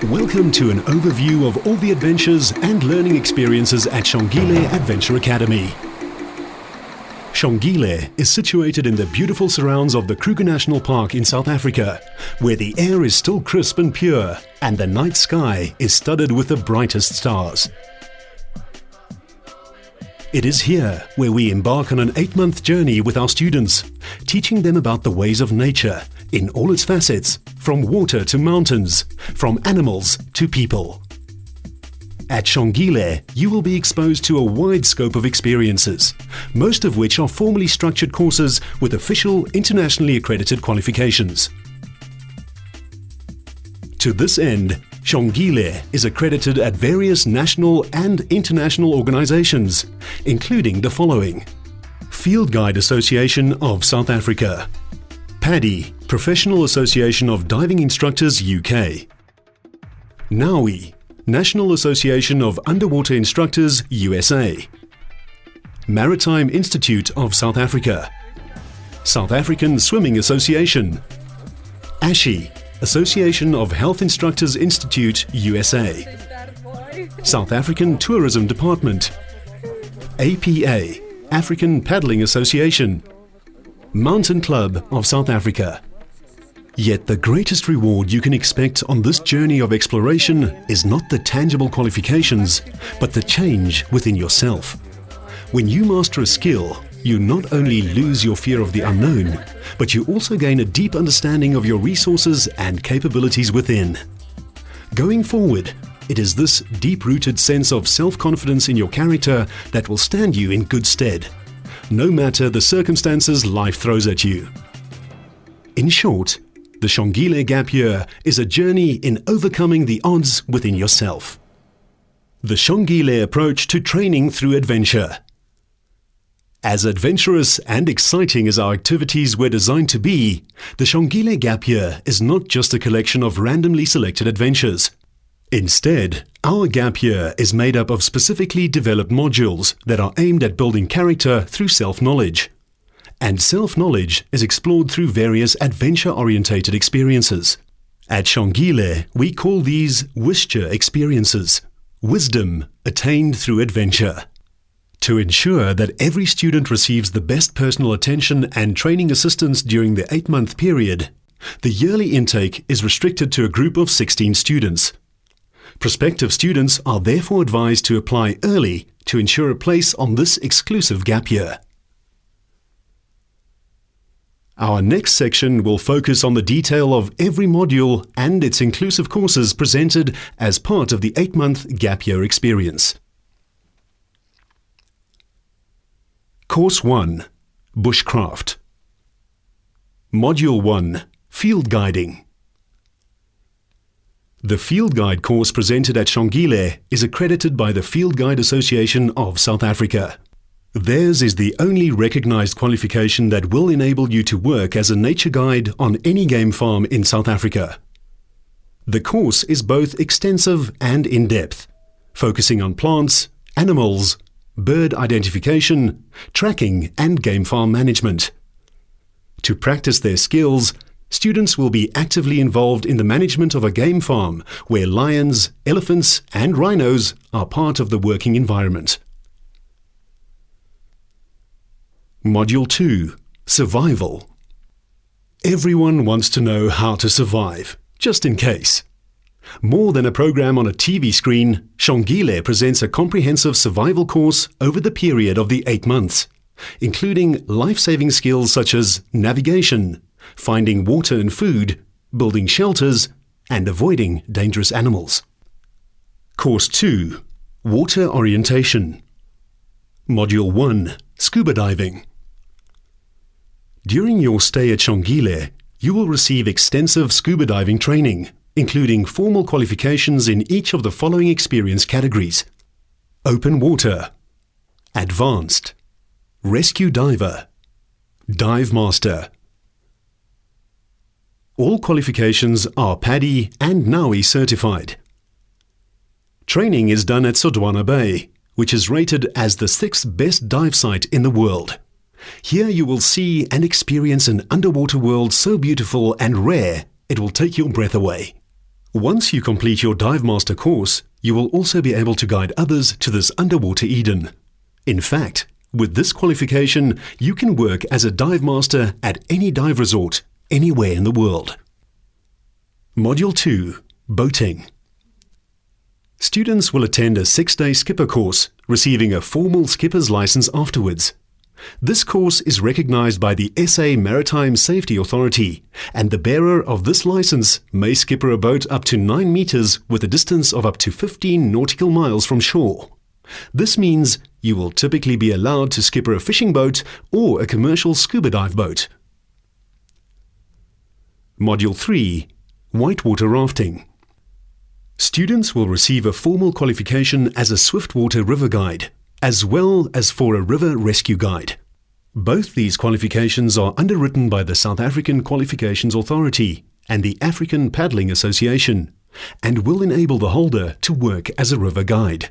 Welcome to an overview of all the adventures and learning experiences at Shongile Adventure Academy. Shongile is situated in the beautiful surrounds of the Kruger National Park in South Africa, where the air is still crisp and pure and the night sky is studded with the brightest stars. It is here where we embark on an 8-month journey with our students, teaching them about the ways of nature in all its facets, from water to mountains, from animals to people. At Shongile, you will be exposed to a wide scope of experiences, most of which are formally structured courses with official internationally accredited qualifications. To this end, Shongile is accredited at various national and international organizations, including the following: Field Guide Association of South Africa, PADI, Professional Association of Diving Instructors UK, NAUI, National Association of Underwater Instructors USA, Maritime Institute of South Africa, South African Swimming Association, ASHI, Association of Health Instructors Institute USA, South African Tourism Department, APA, African Paddling Association, Mountain Club of South Africa. Yet the greatest reward you can expect on this journey of exploration is not the tangible qualifications, but the change within yourself. When you master a skill, you not only lose your fear of the unknown, but you also gain a deep understanding of your resources and capabilities within. Going forward, it is this deep-rooted sense of self-confidence in your character that will stand you in good stead, no matter the circumstances life throws at you. In short, the Shongile Gap Year is a journey in overcoming the odds within yourself. The Shongile approach to training through adventure. As adventurous and exciting as our activities were designed to be, the Shongile Gap Year is not just a collection of randomly selected adventures. Instead, our Gap Year is made up of specifically developed modules that are aimed at building character through self-knowledge. And self-knowledge is explored through various adventure-orientated experiences. At Shongile, we call these Wisdom experiences, wisdom attained through adventure. To ensure that every student receives the best personal attention and training assistance during the 8-month period, the yearly intake is restricted to a group of 16 students. Prospective students are therefore advised to apply early to ensure a place on this exclusive gap year. Our next section will focus on the detail of every module and its inclusive courses presented as part of the 8-month gap year experience. Course 1. Bushcraft. Module 1. Field Guiding. The Field Guide course presented at Shongile is accredited by the Field Guide Association of South Africa. Theirs is the only recognized qualification that will enable you to work as a nature guide on any game farm in South Africa. The course is both extensive and in-depth, focusing on plants, animals, bird identification, tracking and game farm management. To practice their skills, students will be actively involved in the management of a game farm where lions, elephants and rhinos are part of the working environment. Module 2. Survival. Everyone wants to know how to survive, just in case. More than a program on a TV screen, Shongile presents a comprehensive survival course over the period of the 8 months, including life-saving skills such as navigation, finding water and food, building shelters, and avoiding dangerous animals. Course 2. Water Orientation. Module 1. Scuba Diving. During your stay at Shongile, you will receive extensive scuba diving training, including formal qualifications in each of the following experience categories: Open Water, Advanced, Rescue Diver, Dive Master. All qualifications are PADI and NAUI certified. Training is done at Sodwana Bay, which is rated as the 6th best dive site in the world. Here you will see and experience an underwater world so beautiful and rare it will take your breath away. Once you complete your Dive Master course, you will also be able to guide others to this underwater Eden. In fact, with this qualification, you can work as a dive master at any dive resort, anywhere in the world. Module 2. Boating. Students will attend a 6-day skipper course, receiving a formal skipper's license afterwards. This course is recognized by the SA Maritime Safety Authority, and the bearer of this license may skipper a boat up to 9 meters with a distance of up to 15 nautical miles from shore. This means you will typically be allowed to skipper a fishing boat or a commercial scuba dive boat. Module 3. Whitewater rafting. Students will receive a formal qualification as a swiftwater river guide, as well as for a river rescue guide. Both these qualifications are underwritten by the South African Qualifications Authority and the African Paddling Association, and will enable the holder to work as a river guide.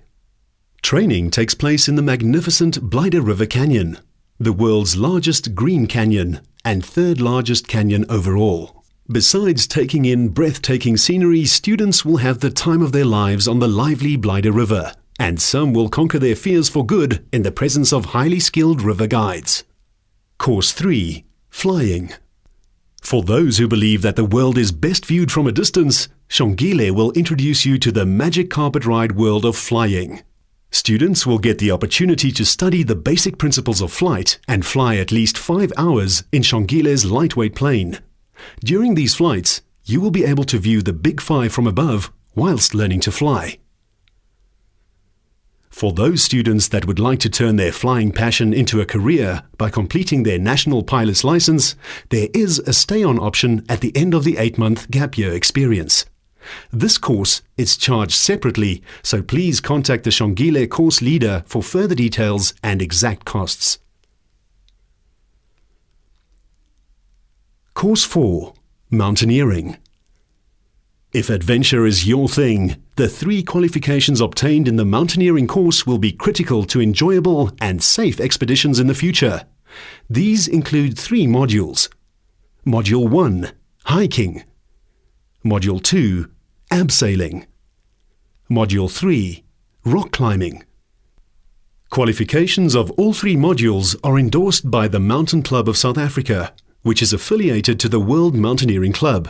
Training takes place in the magnificent Blyde River Canyon, the world's largest green canyon and third largest canyon overall. Besides taking in breathtaking scenery, students will have the time of their lives on the lively Blyde River, and some will conquer their fears for good in the presence of highly skilled river guides. Course 3. Flying. For those who believe that the world is best viewed from a distance, Shongile will introduce you to the magic carpet ride world of flying. Students will get the opportunity to study the basic principles of flight and fly at least 5 hours in Shongile's lightweight plane. During these flights, you will be able to view the Big Five from above whilst learning to fly. For those students that would like to turn their flying passion into a career by completing their national pilot's license, there is a stay-on option at the end of the 8-month gap year experience. This course is charged separately, so please contact the Shongile course leader for further details and exact costs. Course 4. Mountaineering. If adventure is your thing, the 3 qualifications obtained in the mountaineering course will be critical to enjoyable and safe expeditions in the future. These include 3 modules. Module 1. Hiking. Module 2. Abseiling. Module 3. Rock climbing. Qualifications of all 3 modules are endorsed by the Mountain Club of South Africa, which is affiliated to the World Mountaineering Club.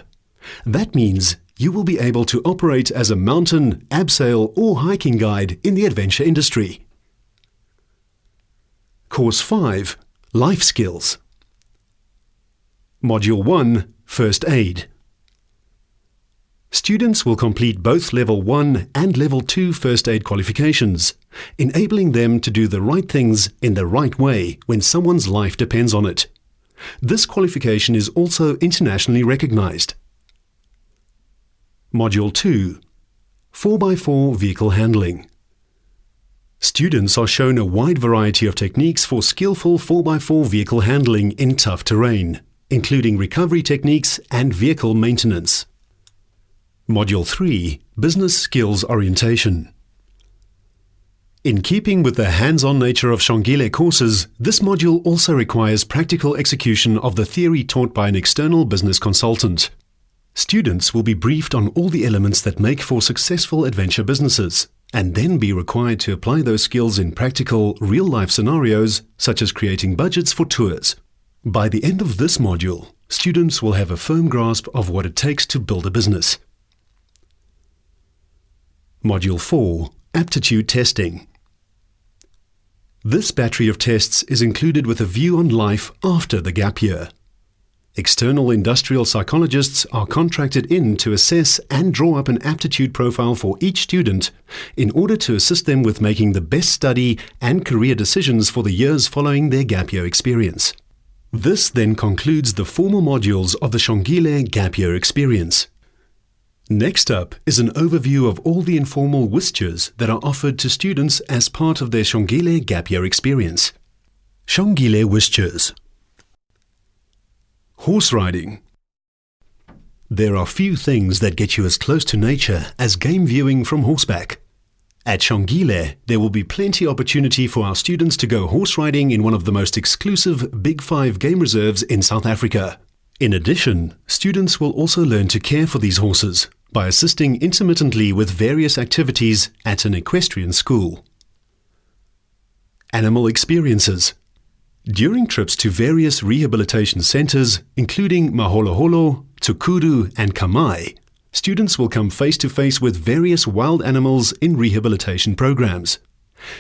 That means you will be able to operate as a mountain, abseil or hiking guide in the adventure industry. Course 5. Life Skills. Module 1. First Aid. Students will complete both Level 1 and Level 2 First Aid qualifications, enabling them to do the right things in the right way when someone's life depends on it. This qualification is also internationally recognized. Module 2. 4x4 Vehicle Handling. Students are shown a wide variety of techniques for skillful 4x4 vehicle handling in tough terrain, including recovery techniques and vehicle maintenance. Module 3. Business Skills Orientation. In keeping with the hands-on nature of Shongile courses, this module also requires practical execution of the theory taught by an external business consultant. Students will be briefed on all the elements that make for successful adventure businesses, and then be required to apply those skills in practical, real-life scenarios, such as creating budgets for tours. By the end of this module, students will have a firm grasp of what it takes to build a business. Module 4. Aptitude Testing. This battery of tests is included with a view on life after the gap year. External industrial psychologists are contracted in to assess and draw up an aptitude profile for each student in order to assist them with making the best study and career decisions for the years following their gap year experience. This then concludes the formal modules of the Shongile gap year experience. Next up is an overview of all the informal whistures that are offered to students as part of their Shongile gap year experience. Shongile whistures. Horse riding. There are few things that get you as close to nature as game viewing from horseback. At Shongile, there will be plenty opportunity for our students to go horse riding in one of the most exclusive Big Five game reserves in South Africa. In addition, students will also learn to care for these horses by assisting intermittently with various activities at an equestrian school. Animal experiences. During trips to various rehabilitation centers, including Maholoholo, Tukuru and Kamai, students will come face to face with various wild animals in rehabilitation programs.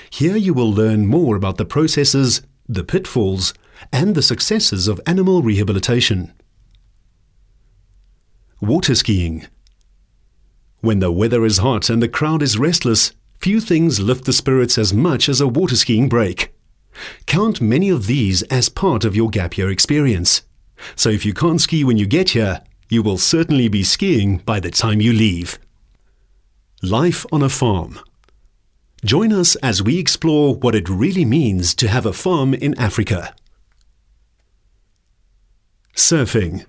Here you will learn more about the processes, the pitfalls, and the successes of animal rehabilitation. Water skiing. When the weather is hot and the crowd is restless, few things lift the spirits as much as a water skiing break. Count many of these as part of your gap year experience. So if you can't ski when you get here, you will certainly be skiing by the time you leave. Life on a farm. Join us as we explore what it really means to have a farm in Africa. Surfing.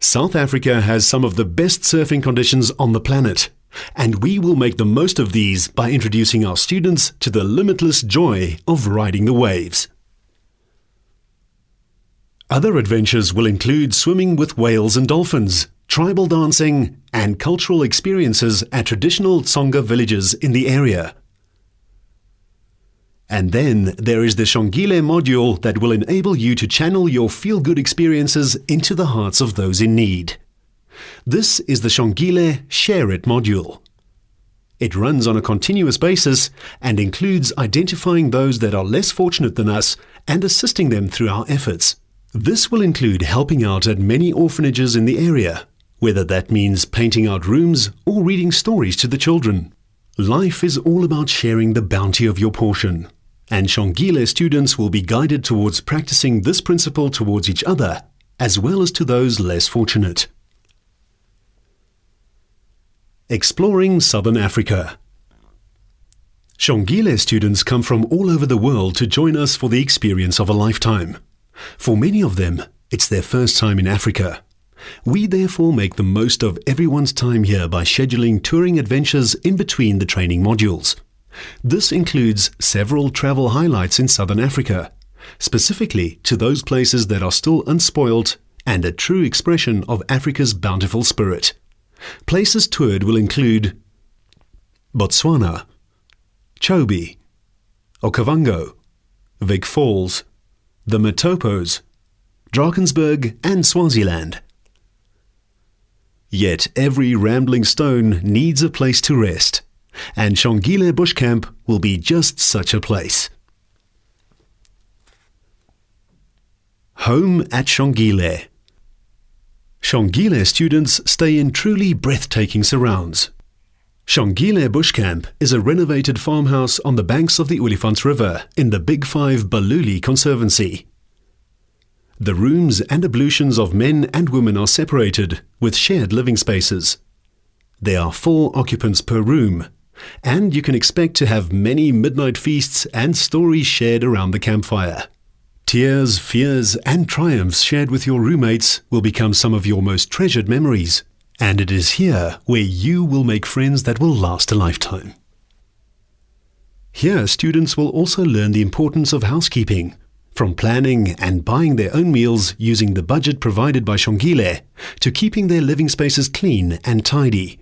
South Africa has some of the best surfing conditions on the planet, and we will make the most of these by introducing our students to the limitless joy of riding the waves. Other adventures will include swimming with whales and dolphins, tribal dancing, and cultural experiences at traditional Tsonga villages in the area. And then there is the Shongile module that will enable you to channel your feel-good experiences into the hearts of those in need. This is the Shongile Share It module. It runs on a continuous basis and includes identifying those that are less fortunate than us and assisting them through our efforts. This will include helping out at many orphanages in the area, whether that means painting out rooms or reading stories to the children. Life is all about sharing the bounty of your portion, and Shongile students will be guided towards practicing this principle towards each other, as well as to those less fortunate. Exploring Southern Africa. Shongile students come from all over the world to join us for the experience of a lifetime. For many of them, it's their first time in Africa. We therefore make the most of everyone's time here by scheduling touring adventures in between the training modules. This includes several travel highlights in Southern Africa, specifically to those places that are still unspoilt and a true expression of Africa's bountiful spirit. Places toured will include Botswana, Chobe, Okavango, Vic Falls, the Matopos, Drakensberg and Swaziland. Yet every rambling stone needs a place to rest, and Shongile Bush Camp will be just such a place. Home at Shongile. Shongile students stay in truly breathtaking surrounds. Shongile Bush Camp is a renovated farmhouse on the banks of the Olifants River in the Big Five Baluli Conservancy. The rooms and ablutions of men and women are separated with shared living spaces. There are 4 occupants per room, and you can expect to have many midnight feasts and stories shared around the campfire. Tears, fears, and triumphs shared with your roommates will become some of your most treasured memories, and it is here where you will make friends that will last a lifetime. Here, students will also learn the importance of housekeeping, from planning and buying their own meals using the budget provided by Shongile, to keeping their living spaces clean and tidy.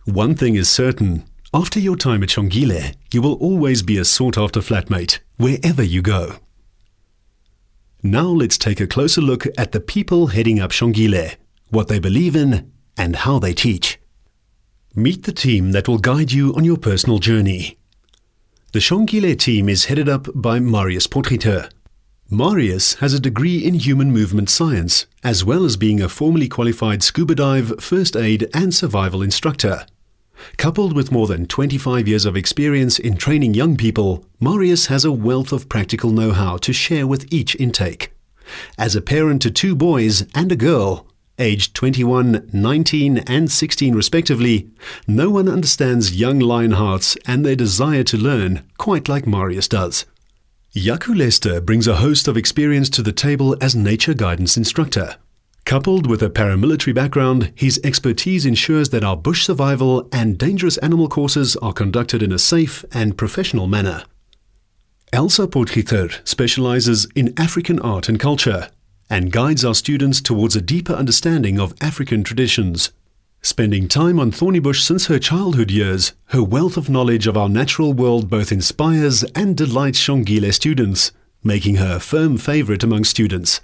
One thing is certain, after your time at Shongile, you will always be a sought-after flatmate, wherever you go. Now let's take a closer look at the people heading up Shongile, what they believe in, and how they teach. Meet the team that will guide you on your personal journey. The Shongile team is headed up by Marius Potgieter. Marius has a degree in human movement science, as well as being a formally qualified scuba dive, first aid and survival instructor. Coupled with more than 25 years of experience in training young people, Marius has a wealth of practical know-how to share with each intake. As a parent to 2 boys and a girl, aged 21, 19 and 16 respectively, no one understands young lion hearts and their desire to learn quite like Marius does. Yaku Lester brings a host of experience to the table as nature guidance instructor. Coupled with a paramilitary background, his expertise ensures that our bush survival and dangerous animal courses are conducted in a safe and professional manner. Elsa Potgieter specializes in African art and culture. and guides our students towards a deeper understanding of African traditions. Spending time on Thornybush since her childhood years, her wealth of knowledge of our natural world both inspires and delights Shongile students, making her a firm favourite among students.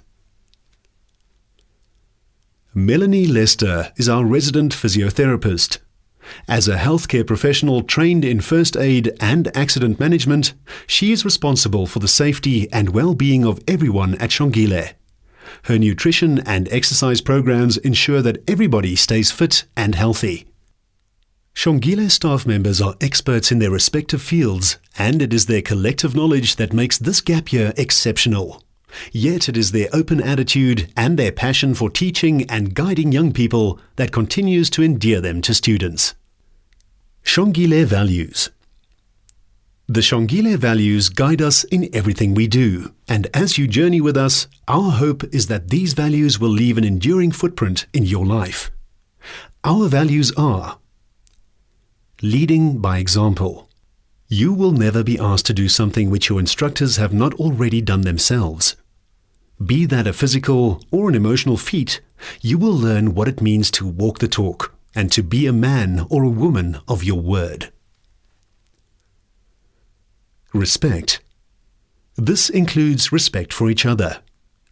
Melanie Lester is our resident physiotherapist. As a healthcare professional trained in first aid and accident management, she is responsible for the safety and well-being of everyone at Shongile. Her nutrition and exercise programs ensure that everybody stays fit and healthy. Shongile staff members are experts in their respective fields, and it is their collective knowledge that makes this gap year exceptional. Yet it is their open attitude and their passion for teaching and guiding young people that continues to endear them to students. Shongile values. The Shongile values guide us in everything we do, and as you journey with us, our hope is that these values will leave an enduring footprint in your life. Our values are: leading by example. You will never be asked to do something which your instructors have not already done themselves. Be that a physical or an emotional feat, you will learn what it means to walk the talk and to be a man or a woman of your word. Respect. This includes respect for each other,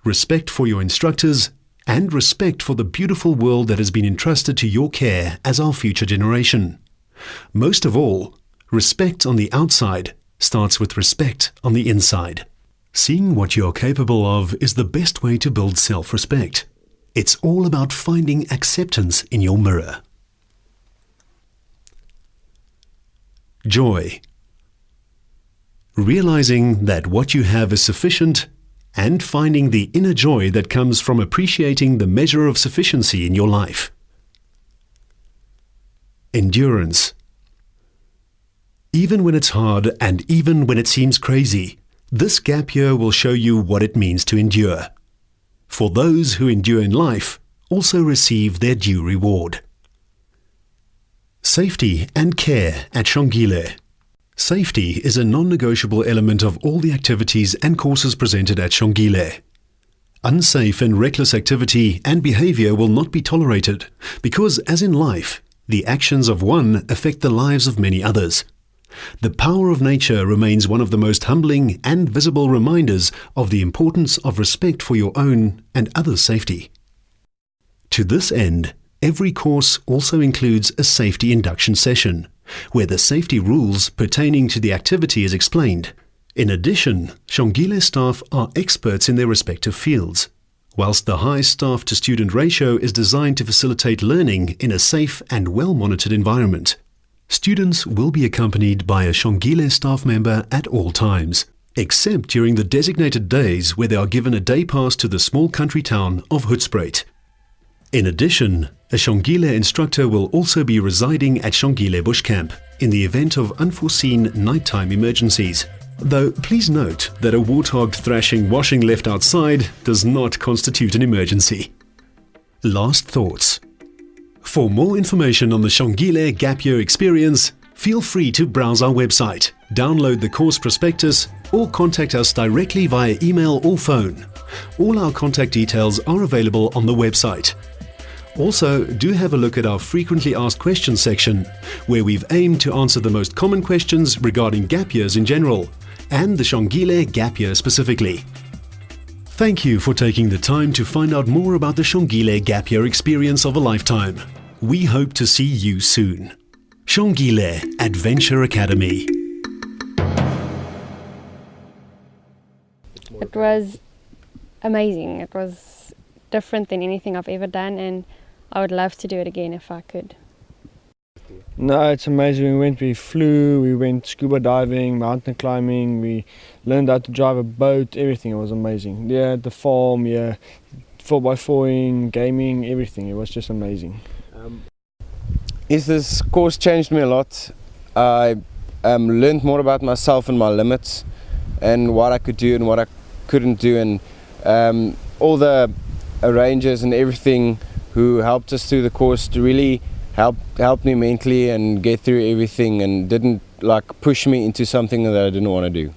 respect for your instructors, and respect for the beautiful world that has been entrusted to your care as our future generation. Most of all, respect on the outside starts with respect on the inside. Seeing what you are capable of is the best way to build self-respect. It's all about finding acceptance in your mirror. Joy. Realizing that what you have is sufficient and finding the inner joy that comes from appreciating the measure of sufficiency in your life. Endurance. Even when it's hard and even when it seems crazy, this gap year will show you what it means to endure. For those who endure in life also receive their due reward. Safety and care at Shongile. Safety is a non-negotiable element of all the activities and courses presented at Shongile. Unsafe and reckless activity and behavior will not be tolerated because, as in life, the actions of one affect the lives of many others. The power of nature remains one of the most humbling and visible reminders of the importance of respect for your own and others' safety. To this end, every course also includes a safety induction session, where the safety rules pertaining to the activity is explained. In addition, Shongile staff are experts in their respective fields, whilst the high staff-to-student ratio is designed to facilitate learning in a safe and well-monitored environment. Students will be accompanied by a Shongile staff member at all times, except during the designated days where they are given a day pass to the small country town of Hoedspruit. In addition, a Shongile instructor will also be residing at Shongile Bush Camp in the event of unforeseen nighttime emergencies. Though please note that a warthog thrashing washing left outside does not constitute an emergency. Last thoughts. For more information on the Shongile Gap Year experience, feel free to browse our website, download the course prospectus, or contact us directly via email or phone. All our contact details are available on the website. Also, do have a look at our frequently asked questions section, where we've aimed to answer the most common questions regarding gap years in general, and the Shongile Gap Year specifically. Thank you for taking the time to find out more about the Shongile Gap Year experience of a lifetime. We hope to see you soon. Shongile Adventure Academy. It was amazing. It was different than anything I've ever done, and I would love to do it again if I could. No, it's amazing. We flew, we went scuba diving, mountain climbing, we learned how to drive a boat, everything. It was amazing. Yeah, the farm, yeah, 4x4ing, gaming, everything. It was just amazing. This course changed me a lot. I learned more about myself and my limits and what I could do and what I couldn't do, and all the arrangers and everything who helped us through the course to really help me mentally and get through everything, and didn't push me into something that I didn't want to do.